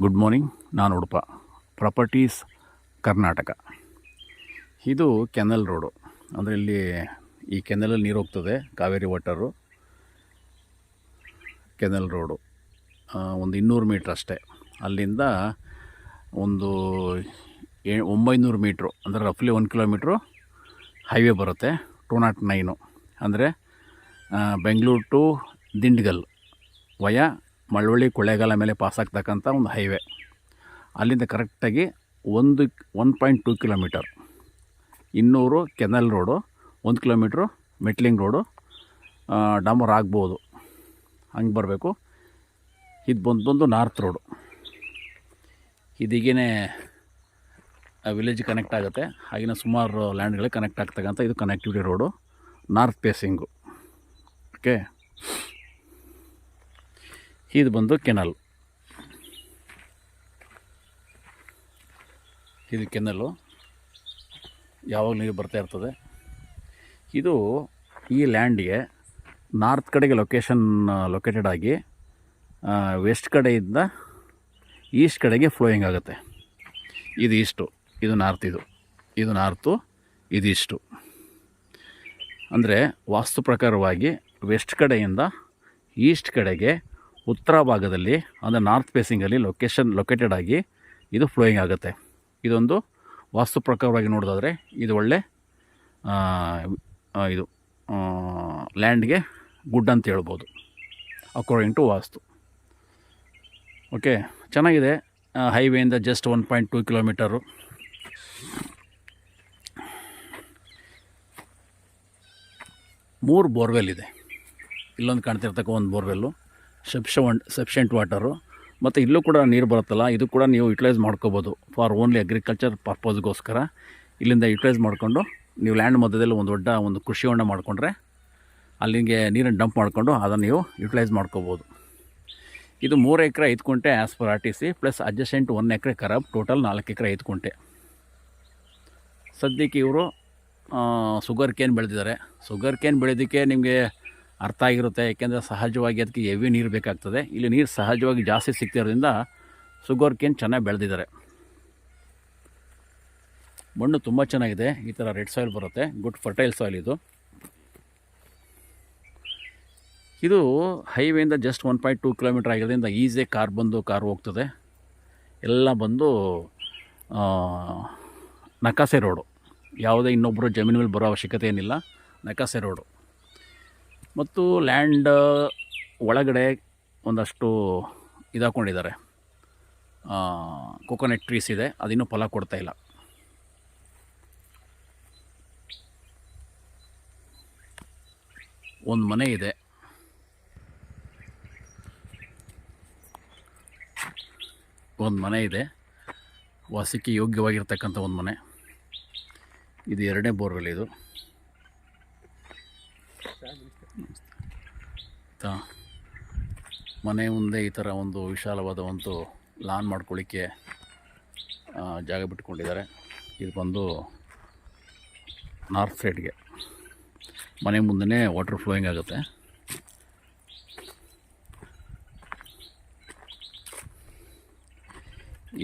Good morning. ನಾನು Udupa properties Karnataka. ಇದು kennel road. ಅಂದರೆ ಇಲ್ಲಿ ಈ ಕೆನಲಲ್ಲಿ ನೀರು ಹೋಗ್ತದೆ, ಕಾವೇರಿ ವಾಟರು. ಕೆನಲ್ ರೋಡು ಒಂದು 200 ಮೀಟ್ರ್ ಅಷ್ಟೇ. ಅಲ್ಲಿಂದ ಒಂದು 900 ಮೀಟ್ರು ಅಂದರೆ ರಫ್ಲಿ 1 ಕಿಲೋಮೀಟ್ರು ಹೈವೇ ಬರುತ್ತೆ. 209 ಅಂದರೆ ಬೆಂಗಳೂರು ಟು ದಿಂಡ್ಗಲ್ ವಯ ಮಳವಳ್ಳಿ ಕೊಳ್ಳೇಗಾಲ ಮೇಲೆ ಪಾಸಾಗ್ತಕ್ಕಂಥ ಒಂದು ಹೈವೇ. ಅಲ್ಲಿಂದ ಕರೆಕ್ಟಾಗಿ 1.2 kilometre 200 canal road, 1 kilometre metalling road, ಡಾಮರ್ ಆಗ್ಬೋದು, ಹಂಗೆ ಬರಬೇಕು. ಇದು ಬಂದು ನಾರ್ತ್ ರೋಡು. ಇದೀಗೇ ವಿಲೇಜ್ ಕನೆಕ್ಟ್ ಆಗುತ್ತೆ. ಹಾಗೆಯೇ ಸುಮಾರು ಲ್ಯಾಂಡ್ಗಳಿಗೆ ಕನೆಕ್ಟ್ ಆಗ್ತಕ್ಕಂಥ ಇದು connectivity road, north facing. Okay, ಇದು ಬಂದು ಕೆನಲ್. ಇದು ಕೆನಲ್ಲು, ಯಾವಾಗ ನೀರು ಬರ್ತಾ ಇರ್ತದೆ. ಇದು ಈ ಲ್ಯಾಂಡ್ಗೆ ನಾರ್ತ್ ಕಡೆಗೆ ಲೊಕೇಟೆಡ್ ಆಗಿ ವೆಸ್ಟ್ ಕಡೆಯಿಂದ ಈಸ್ಟ್ ಕಡೆಗೆ ಫ್ಲೋಯಿಂಗ್ ಆಗುತ್ತೆ. ಇದು ಈಸ್ಟು, ಇದು ನಾರ್ತ್, ಇದು ನಾರ್ತು, ಇದು ಈಸ್ಟು. ಅಂದರೆ ವಾಸ್ತು ಪ್ರಕಾರವಾಗಿ ವೆಸ್ಟ್ ಕಡೆಯಿಂದ ಈಸ್ಟ್ ಕಡೆಗೆ ಉತ್ತರ ಭಾಗದಲ್ಲಿ ಅಂದರೆ ನಾರ್ತ್ ಫೇಸಿಂಗಲ್ಲಿ ಲೊಕೇಟೆಡ್ ಆಗಿ ಇದು ಫ್ಲೋಯಿಂಗ್ ಆಗುತ್ತೆ. ಇದೊಂದು ವಾಸ್ತು ಪ್ರಕಾರವಾಗಿ ನೋಡೋದಾದರೆ ಇದು ಒಳ್ಳೆ ಇದು ಲ್ಯಾಂಡ್ಗೆ ಗುಡ್ ಅಂತ ಹೇಳ್ಬೋದು, ಅಕಾರ್ಡಿಂಗ್ ಟು ವಾಸ್ತು. ಓಕೆ, ಚೆನ್ನಾಗಿದೆ. ಹೈವೇಯಿಂದ ಜಸ್ಟ್ 1.2 ಕಿಲೋಮೀಟರು. ಮೂರು ಬೋರ್ವೆಲ್ ಇದೆ. ಇಲ್ಲೊಂದು ಕಾಣ್ತಿರ್ತಕ್ಕ ಒಂದು ಬೋರ್ವೆಲ್ಲು ಸಫಿಷಿಯೆಂಟ್ ವಾಟರು. ಮತ್ತು ಇಲ್ಲೂ ಕೂಡ ನೀರು ಬರುತ್ತಲ್ಲ, ಇದು ಕೂಡ ನೀವು ಯುಟಿಲೈಸ್ ಮಾಡ್ಕೋಬೋದು ಫಾರ್ ಓನ್ಲಿ ಅಗ್ರಿಕಲ್ಚರ್ ಪರ್ಪಸ್ಗೋಸ್ಕರ. ಇಲ್ಲಿಂದ ಯುಟಿಲೈಸ್ ಮಾಡಿಕೊಂಡು ನೀವು ಲ್ಯಾಂಡ್ ಮಧ್ಯದಲ್ಲಿ ಒಂದು ದೊಡ್ಡ ಒಂದು ಕೃಷಿ ಹೊಂಡ ಮಾಡಿಕೊಂಡ್ರೆ ಅಲ್ಲಿಗೆ ನೀರನ್ನು ಡಂಪ್ ಮಾಡಿಕೊಂಡು ಅದನ್ನು ನೀವು ಯುಟಿಲೈಸ್ ಮಾಡ್ಕೋಬೋದು. ಇದು 3 ಎಕರೆ 5 ಕುಂಟೆ as per RTC plus adjacent 1 ಎಕರೆ ಖರಾಬ್, ಟೋಟಲ್ 4 ಎಕರೆ 5 ಕುಂಟೆ. ಸದ್ಯಕ್ಕೆ ಇವರು ಶುಗರ್ ಕೇನ್ ಬೆಳೆದಿದ್ದಾರೆ. ಶುಗರ್ ಕೇನ್ ಬೆಳೆಯೋದಕ್ಕೆ ನಿಮಗೆ ಅರ್ಥ ಆಗಿರುತ್ತೆ, ಯಾಕೆಂದರೆ ಸಹಜವಾಗಿ ಅದಕ್ಕೆ ಹೆವಿ ನೀರು ಬೇಕಾಗ್ತದೆ. ಇಲ್ಲಿ ನೀರು ಸಹಜವಾಗಿ ಜಾಸ್ತಿ ಸಿಗ್ತಿರೋದ್ರಿಂದ ಶುಗರ್ ಕೇನ್ ಚೆನ್ನಾಗಿ ಬೆಳೆದಿದ್ದಾರೆ. ಮಣ್ಣು ತುಂಬ ಚೆನ್ನಾಗಿದೆ. ಈ ಥರ ರೆಡ್ ಸಾಯಿಲ್ ಬರುತ್ತೆ, ಗುಡ್ ಫರ್ಟೈಲ್ ಸಾಯಿಲ್ ಇದು. ಇದು ಹೈವೇಯಿಂದ ಜಸ್ಟ್ 1.2 ಕಿಲೋಮೀಟ್ರ್ ಆಗಿರೋದ್ರಿಂದ ಈಸಿಯಾಗಿ ಕಾರ್ ಹೋಗ್ತದೆ. ಎಲ್ಲ ಬಂದು ನಕಾಸೆ ರೋಡು. ಯಾವುದೇ ಇನ್ನೊಬ್ಬರು ಜಮೀನು ಮೇಲೆ ಬರೋ ಅವಶ್ಯಕತೆ ಏನಿಲ್ಲ, ನಕಾಸೆ ರೋಡು. ಮತ್ತು ಲ್ಯಾಂಡ್ ಒಳಗಡೆ ಒಂದಷ್ಟು ಇದಾಕೊಂಡಿದ್ದಾರೆ, ಕೊಕೊನೆಟ್ ಟ್ರೀಸ್ ಇದೆ, ಅದಿನ್ನೂ ಫಲ ಕೊಡ್ತಾಯಿಲ್ಲ. ಒಂದು ಮನೆ ಇದೆ, ವಾಸಕ್ಕೆ ಯೋಗ್ಯವಾಗಿರ್ತಕ್ಕಂಥ ಒಂದು ಮನೆ. ಇದು 2ನೇ ಬೋರ್ವೆಲ್. ಇದು ಮನೆ ಮುಂದೆ ಈ ಥರ ಒಂದು ವಿಶಾಲವಾದ ಒಂದು ಲಾನ್ ಮಾಡ್ಕೊಳ್ಳಿಕ್ಕೆ ಜಾಗ ಬಿಟ್ಕೊಂಡಿದ್ದಾರೆ. ಇದು ಬಂದು ನಾರ್ತ್ ಸೈಡ್ಗೆ ಮನೆ ಮುಂದೆ ವಾಟರ್ ಫ್ಲೋಯಿಂಗ್ ಆಗುತ್ತೆ.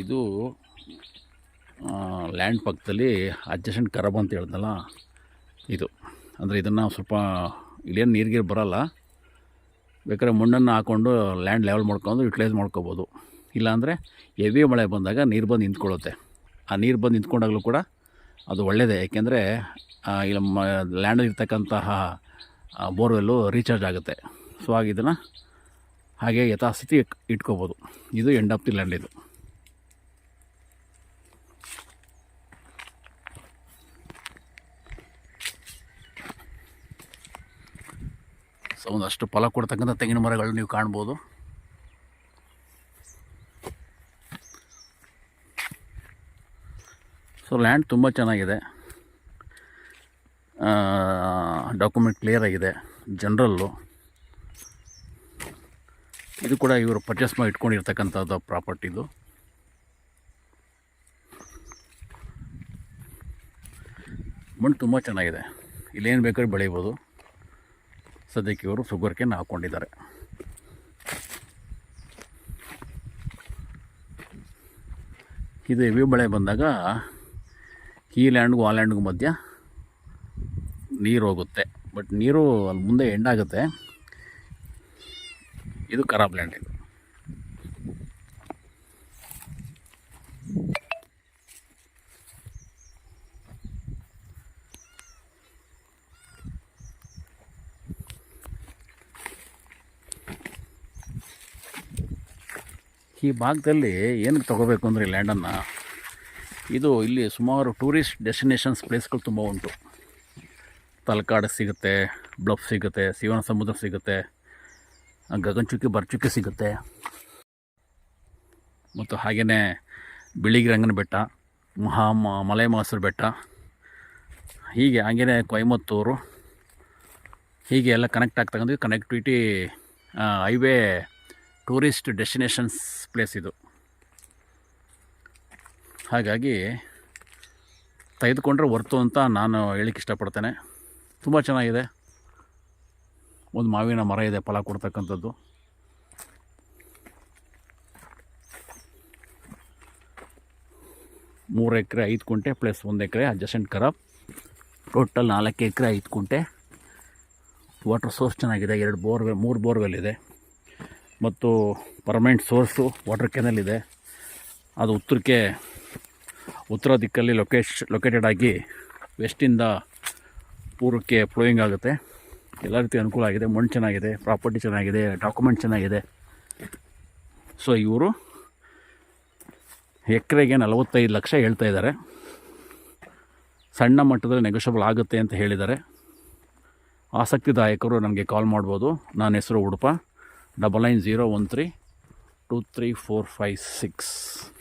ಇದು ಲ್ಯಾಂಡ್ ಪಕ್ಕದಲ್ಲಿ ಅಡ್ಜಸೆಂಟ್ ಖರಾಬ್ ಅಂತ ಹೇಳ್ದಲ್ಲ, ಇದು ಅಂದರೆ ಇದನ್ನು ಸ್ವಲ್ಪ ಇಲ್ಲೇನು ನೀರಿಗೆ ಬರೋಲ್ಲ, ಬೇಕಾದ್ರೆ ಮಣ್ಣನ್ನು ಹಾಕ್ಕೊಂಡು ಲ್ಯಾಂಡ್ ಲೆವೆಲ್ ಮಾಡ್ಕೊಂಡು ಯುಟಿಲೈಸ್ ಮಾಡ್ಕೋಬೋದು. ಇಲ್ಲಾಂದರೆ ಹೆವಿ ಮಳೆ ಬಂದಾಗ ನೀರು ಬಂದು ನಿಂತ್ಕೊಳ್ಳುತ್ತೆ. ಆ ನೀರು ಬಂದು ನಿಂತ್ಕೊಂಡಾಗಲೂ ಕೂಡ ಅದು ಒಳ್ಳೆಯದೇ, ಯಾಕೆಂದರೆ ಇಲ್ಲಿ ಲ್ಯಾಂಡಲ್ಲಿ ಇರ್ತಕ್ಕಂತಹ ಬೋರ್ವೆಲ್ಲು ರೀಚಾರ್ಜ್ ಆಗುತ್ತೆ. ಸೊ ಹಾಗೆ ಇದನ್ನು ಹಾಗೆ ಯಥಾಸ್ಥಿತಿ ಇಟ್ಕೋಬೋದು. ಇದು ಎಂಡ್ ಆಫ್ ದಿ ಲ್ಯಾಂಡ್. ಇದು ಸೊ ಒಂದಷ್ಟು ಫಲ ಕೊಡ್ತಕ್ಕಂಥ ತೆಂಗಿನ ಮರಗಳು ನೀವು ಕಾಣ್ಬೋದು. ಸೊ ಲ್ಯಾಂಡ್ ತುಂಬ ಚೆನ್ನಾಗಿದೆ, ಡಾಕ್ಯುಮೆಂಟ್ ಕ್ಲಿಯರ್ ಆಗಿದೆ, ಜನರಲ್ಲು. ಇದು ಕೂಡ ಇವರು ಪರ್ಚೇಸ್ ಮಾಡಿ ಇಟ್ಕೊಂಡಿರ್ತಕ್ಕಂಥದ್ದು ಪ್ರಾಪರ್ಟಿದು. ಮಣ್ಣು ತುಂಬ ಚೆನ್ನಾಗಿದೆ, ಇಲ್ಲೇನು ಬೇಕಾದ್ರೂ ಬೆಳೀಬೋದು. ಸದ್ಯಕ್ಕೆ ಇವರು ಶುಗರ್ ಕೇನ್ ಹಾಕ್ಕೊಂಡಿದ್ದಾರೆ. ಇದು ಹೆವಿ ಮಳೆ ಬಂದಾಗ ಈ ಲ್ಯಾಂಡ್ಗೂ ಆ ಲ್ಯಾಂಡ್ಗೂ ಮಧ್ಯ ನೀರು ಹೋಗುತ್ತೆ. ಬಟ್ ನೀರು ಅಲ್ಲಿ ಮುಂದೆ ಎಂಡಾಗುತ್ತೆ. ಇದು ಖರಾಬ್ ಲ್ಯಾಂಡ್. ಇದು ಈ ಭಾಗದಲ್ಲಿ ಏನಕ್ಕೆ ತೊಗೋಬೇಕು ಅಂದರೆ ಈ ಲ್ಯಾಂಡನ್ನು, ಇದು ಇಲ್ಲಿ ಸುಮಾರು ಟೂರಿಸ್ಟ್ ಡೆಸ್ಟಿನೇಷನ್ಸ್ ಪ್ಲೇಸ್ಗಳು ತುಂಬ ಉಂಟು. ತಲಕಾಡು ಸಿಗುತ್ತೆ, ಬ್ಲಫ್ ಸಿಗುತ್ತೆ, ಶಿವನ ಸಮುದ್ರ ಸಿಗುತ್ತೆ, ಗಗನಚುಕ್ಕಿ ಬರಚುಕ್ಕಿ ಸಿಗುತ್ತೆ, ಮತ್ತು ಹಾಗೆಯೇ ಬಿಳಿಗಿರಿ ಬೆಟ್ಟ, ಮಲೆ ಮಹದೇಶ್ವರ ಬೆಟ್ಟ, ಹೀಗೆ ಹಾಗೆಯೇ ಕೊಯಮತ್ತೂರು, ಹೀಗೆ ಎಲ್ಲ ಕನೆಕ್ಟ್ ಆಗ್ತಕ್ಕಂಥ connectivity highway tourist destinations place ಇದು. ಹಾಗಾಗಿ ತೆಗೆದುಕೊಂಡ್ರೆ ವರ್ತು ಅಂತ ನಾನು ಹೇಳಕ್ಕೆ ಇಷ್ಟಪಡ್ತೇನೆ. ತುಂಬ ಚೆನ್ನಾಗಿದೆ. ಒಂದು ಮಾವಿನ ಮರ ಇದೆ ಫಲ ಕೊಡ್ತಕ್ಕಂಥದ್ದು. ಮೂರು ಎಕರೆ 5 ಕುಂಟೆ ಪ್ಲಸ್ 1 ಎಕರೆ ಅಡ್ಜಸೆಂಟ್ ಖರಾಬ್, ಟೋಟಲ್ 4 ಎಕರೆ 5 ಕುಂಟೆ. ವಾಟರ್ ಸೋರ್ಸ್ ಚೆನ್ನಾಗಿದೆ. 3 ಬೋರ್ವೆಲ್ ಇದೆ ಮತ್ತು ಪರ್ಮನೆಂಟ್ ಸೋರ್ಸು ವಾಟರ್ ಕೆನಲ್ ಇದೆ. ಅದು ಉತ್ತರ ದಿಕ್ಕಲ್ಲಿ ಲೊಕೇಟೆಡ್ ಆಗಿ ವೆಸ್ಟಿಂದ ಪೂರ್ವಕ್ಕೆ ಫ್ಲೋಯಿಂಗ್ ಆಗುತ್ತೆ. ಎಲ್ಲ ರೀತಿ ಅನುಕೂಲ ಆಗಿದೆ. ಮಣ್ಣು ಚೆನ್ನಾಗಿದೆ, ಪ್ರಾಪರ್ಟಿ ಚೆನ್ನಾಗಿದೆ, ಡಾಕ್ಯುಮೆಂಟ್ ಚೆನ್ನಾಗಿದೆ. ಸೊ ಇವರು ಎಕರೆಗೆ 45 ಲಕ್ಷ ಹೇಳ್ತಾ ಇದ್ದಾರೆ. ಸಣ್ಣ ಮಟ್ಟದಲ್ಲಿ ನೆಗೋಷಿಯಬಲ್ ಆಗುತ್ತೆ ಅಂತ ಹೇಳಿದ್ದಾರೆ. ಆಸಕ್ತಿದಾಯಕರು ನನಗೆ ಕಾಲ್ ಮಾಡ್ಬೋದು. ನನ್ನ ಹೆಸರು ಉಡುಪ. 9901323456.